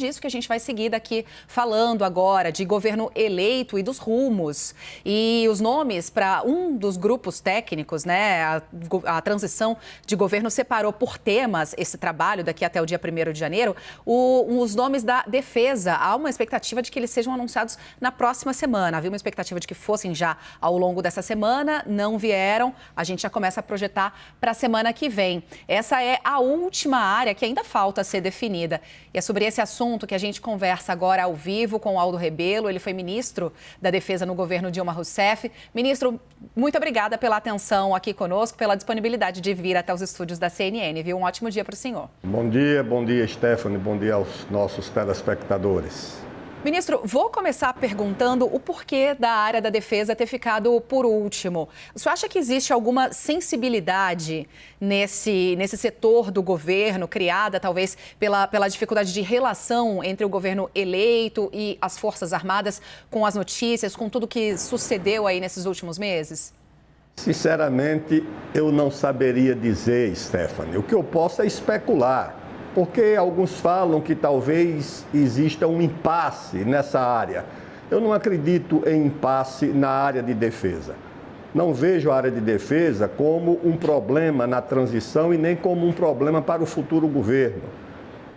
disso que a gente vai seguir daqui falando agora, de governo eleito e dos rumos. E os nomes para um dos grupos técnicos, né? A transição de governo separou por temas esse trabalho daqui até o dia 1º de janeiro. Os nomes da defesa, há uma expectativa de que eles sejam anunciados na próxima semana. Havia uma expectativa de que fossem já ao longo dessa semana, não vieram. A gente já começa a projetar para a semana que vem. Essa é a última área que ainda falta ser definida. E é sobre esse assunto que a gente conversa agora ao vivo com o Aldo Rebelo. Ele foi ministro da Defesa no governo Dilma Rousseff. Ministro, muito obrigada pela atenção aqui conosco, pela disponibilidade de vir até os estúdios da CNN, viu? Um ótimo dia para o senhor. Bom dia, Stephanie. Bom dia aos nossos telespectadores. Ministro, vou começar perguntando o porquê da área da defesa ter ficado por último. O senhor acha que existe alguma sensibilidade nesse setor do governo, criada talvez pela dificuldade de relação entre o governo eleito e as Forças Armadas, com as notícias, com tudo que sucedeu aí nesses últimos meses? Sinceramente, eu não saberia dizer, Stephanie. O que eu posso é especular. Porque alguns falam que talvez exista um impasse nessa área. Eu não acredito em impasse na área de defesa. Não vejo a área de defesa como um problema na transição e nem como um problema para o futuro governo.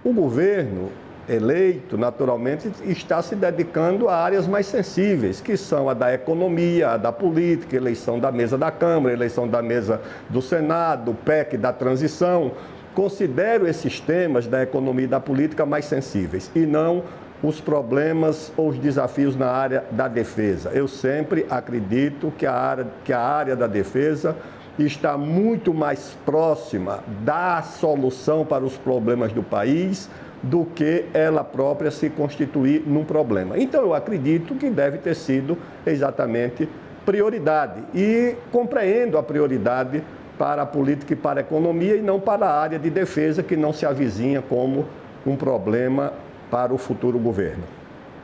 O governo eleito, naturalmente, está se dedicando a áreas mais sensíveis, que são a da economia, a da política, eleição da mesa da Câmara, eleição da mesa do Senado, o PEC da transição. Considero esses temas da economia e da política mais sensíveis e não os problemas ou os desafios na área da defesa. Eu sempre acredito que a área da defesa está muito mais próxima da solução para os problemas do país do que ela própria se constituir num problema. Então, eu acredito que deve ter sido exatamente prioridade e compreendo a prioridade para a política e para a economia e não para a área de defesa, que não se avizinha como um problema para o futuro governo.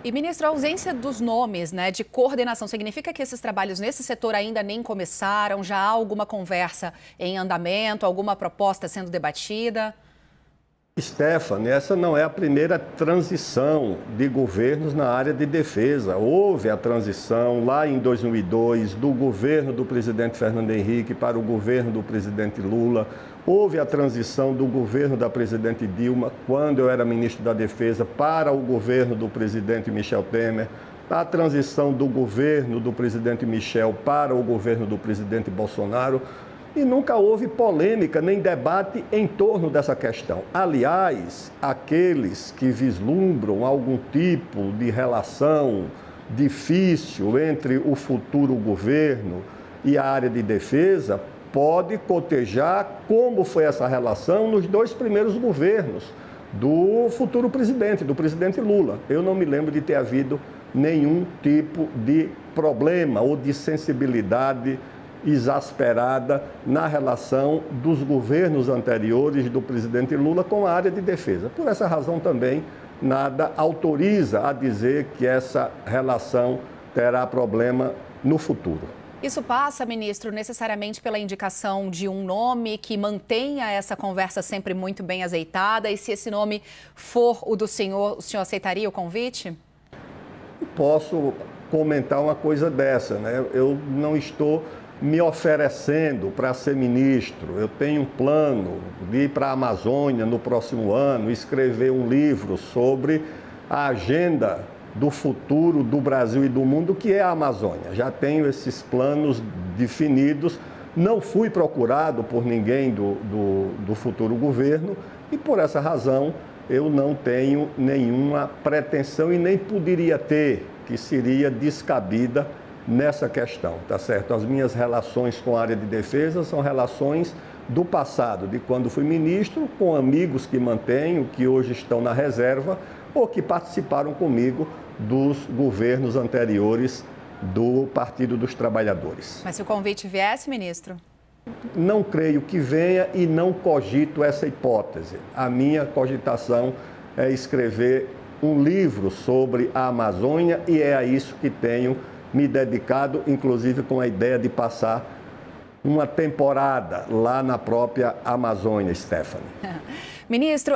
E, ministro, a ausência dos nomes, né, de coordenação, significa que esses trabalhos nesse setor ainda nem começaram? Já há alguma conversa em andamento, alguma proposta sendo debatida? Stephanie, essa não é a primeira transição de governos na área de defesa. Houve a transição lá em 2002 do governo do presidente Fernando Henrique para o governo do presidente Lula. Houve a transição do governo da presidente Dilma, quando eu era ministro da Defesa, para o governo do presidente Michel Temer. A transição do governo do presidente Michel para o governo do presidente Bolsonaro. E nunca houve polêmica nem debate em torno dessa questão. Aliás, aqueles que vislumbram algum tipo de relação difícil entre o futuro governo e a área de defesa, pode cotejar como foi essa relação nos 2 primeiros governos do futuro presidente, do presidente Lula. Eu não me lembro de ter havido nenhum tipo de problema ou de sensibilidade exasperada na relação dos governos anteriores do presidente Lula com a área de defesa. Por essa razão também, nada autoriza a dizer que essa relação terá problema no futuro. Isso passa, ministro, necessariamente pela indicação de um nome que mantenha essa conversa sempre muito bem azeitada? E se esse nome for o senhor aceitaria o convite? Posso comentar uma coisa dessa, né? Eu não estou me oferecendo para ser ministro. Eu tenho um plano de ir para a Amazônia no próximo ano, escrever um livro sobre a agenda do futuro do Brasil e do mundo, que é a Amazônia. Já tenho esses planos definidos. Não fui procurado por ninguém do futuro governo e, por essa razão, eu não tenho nenhuma pretensão e nem poderia ter, que seria descabida nessa questão, tá certo? As minhas relações com a área de defesa são relações do passado, de quando fui ministro, com amigos que mantenho, que hoje estão na reserva ou que participaram comigo dos governos anteriores do Partido dos Trabalhadores. Mas se o convite viesse, ministro? Não creio que venha e não cogito essa hipótese. A minha cogitação é escrever um livro sobre a Amazônia e é a isso que tenho me dedicado, inclusive com a ideia de passar uma temporada lá na própria Amazônia, Stephanie. Ministro,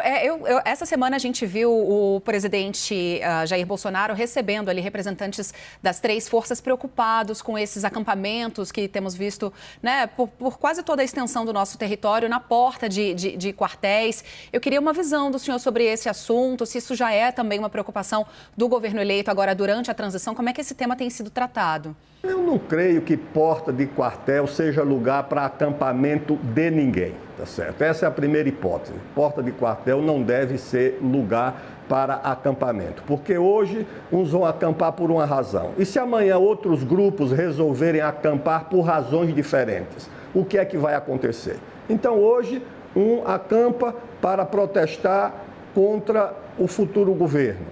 essa semana a gente viu o presidente Jair Bolsonaro recebendo ali representantes das 3 forças preocupados com esses acampamentos que temos visto, né, por quase toda a extensão do nosso território, na porta de quartéis. Eu queria uma visão do senhor sobre esse assunto, se isso já é também uma preocupação do governo eleito agora durante a transição, como é que esse tema tem sido tratado? Eu não creio que porta de quartel seja lugar para acampamento de ninguém, tá certo? Essa é a primeira hipótese. Porta de quartel não deve ser lugar para acampamento, porque hoje uns vão acampar por uma razão. E se amanhã outros grupos resolverem acampar por razões diferentes, o que é que vai acontecer? Então hoje um acampa para protestar contra o futuro governo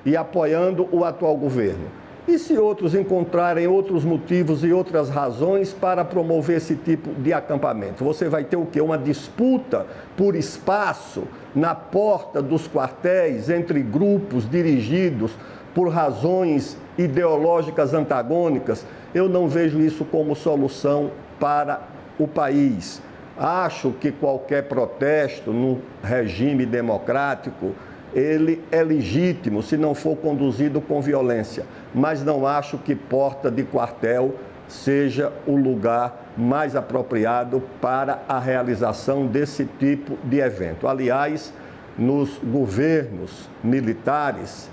e apoiando o atual governo. E se outros encontrarem outros motivos e outras razões para promover esse tipo de acampamento? Você vai ter o quê? Uma disputa por espaço na porta dos quartéis entre grupos dirigidos por razões ideológicas antagônicas? Eu não vejo isso como solução para o país. Acho que qualquer protesto no regime democrático ele é legítimo se não for conduzido com violência, mas não acho que porta de quartel seja o lugar mais apropriado para a realização desse tipo de evento. Aliás, nos governos militares,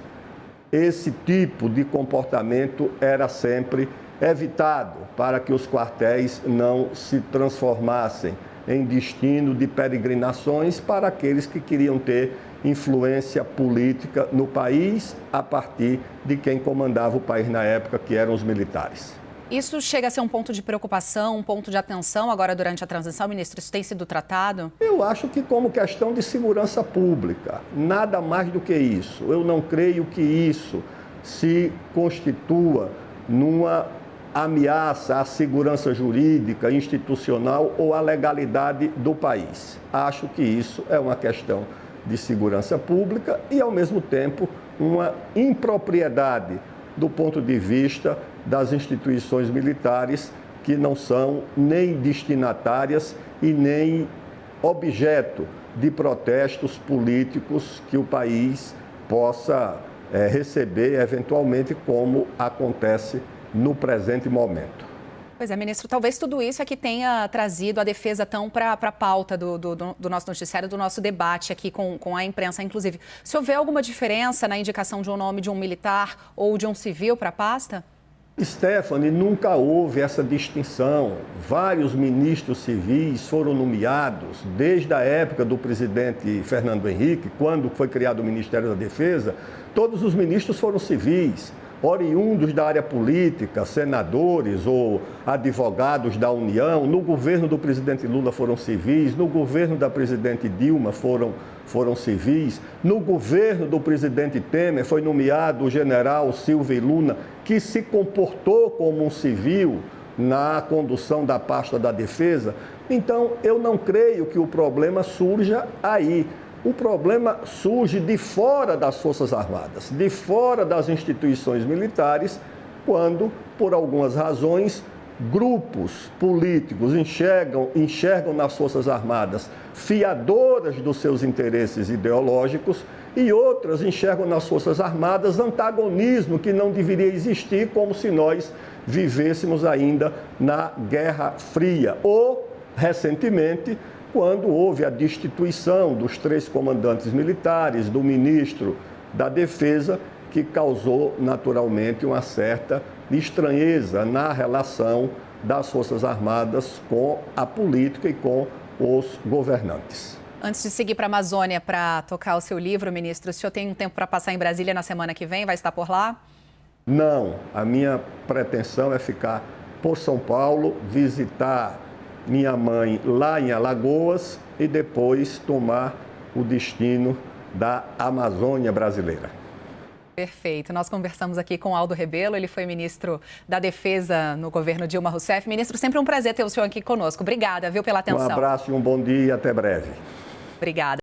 esse tipo de comportamento era sempre evitado para que os quartéis não se transformassem em destino de peregrinações para aqueles que queriam ter influência política no país a partir de quem comandava o país na época, que eram os militares. Isso chega a ser um ponto de preocupação, um ponto de atenção agora durante a transição, ministro? Isso tem sido tratado? Eu acho que como questão de segurança pública, nada mais do que isso. Eu não creio que isso se constitua numa ameaça à segurança jurídica, institucional ou à legalidade do país. Acho que isso é uma questão de segurança pública e, ao mesmo tempo, uma impropriedade do ponto de vista das instituições militares que não são nem destinatárias e nem objeto de protestos políticos que o país possa receber eventualmente, como acontece no presente momento. Pois é, ministro, talvez tudo isso é que tenha trazido a defesa tão para a pauta do nosso noticiário, do nosso debate aqui com a imprensa, inclusive. Se houver alguma diferença na indicação de um nome de um militar ou de um civil para a pasta? Stephanie, nunca houve essa distinção. Vários ministros civis foram nomeados desde a época do presidente Fernando Henrique, quando foi criado o Ministério da Defesa, todos os ministros foram civis, oriundos da área política, senadores ou advogados da União. No governo do presidente Lula foram civis, no governo da presidente Dilma foram civis, no governo do presidente Temer foi nomeado o general Silvio Luna, que se comportou como um civil na condução da pasta da defesa. Então, eu não creio que o problema surja aí. O problema surge de fora das Forças Armadas, de fora das instituições militares, quando, por algumas razões, grupos políticos enxergam nas Forças Armadas fiadoras dos seus interesses ideológicos e outras enxergam nas Forças Armadas antagonismo que não deveria existir, como se nós vivêssemos ainda na Guerra Fria. Ou, recentemente, quando houve a destituição dos 3 comandantes militares, do ministro da Defesa, que causou naturalmente uma certa estranheza na relação das Forças Armadas com a política e com os governantes. Antes de seguir para a Amazônia para tocar o seu livro, ministro, o senhor tem um tempo para passar em Brasília na semana que vem? Vai estar por lá? Não, a minha pretensão é ficar por São Paulo, visitar minha mãe lá em Alagoas e depois tomar o destino da Amazônia brasileira. Perfeito. Nós conversamos aqui com Aldo Rebelo, ele foi ministro da Defesa no governo Dilma Rousseff. Ministro, sempre um prazer ter o senhor aqui conosco. Obrigada, viu, pela atenção. Um abraço e um bom dia e até breve. Obrigada.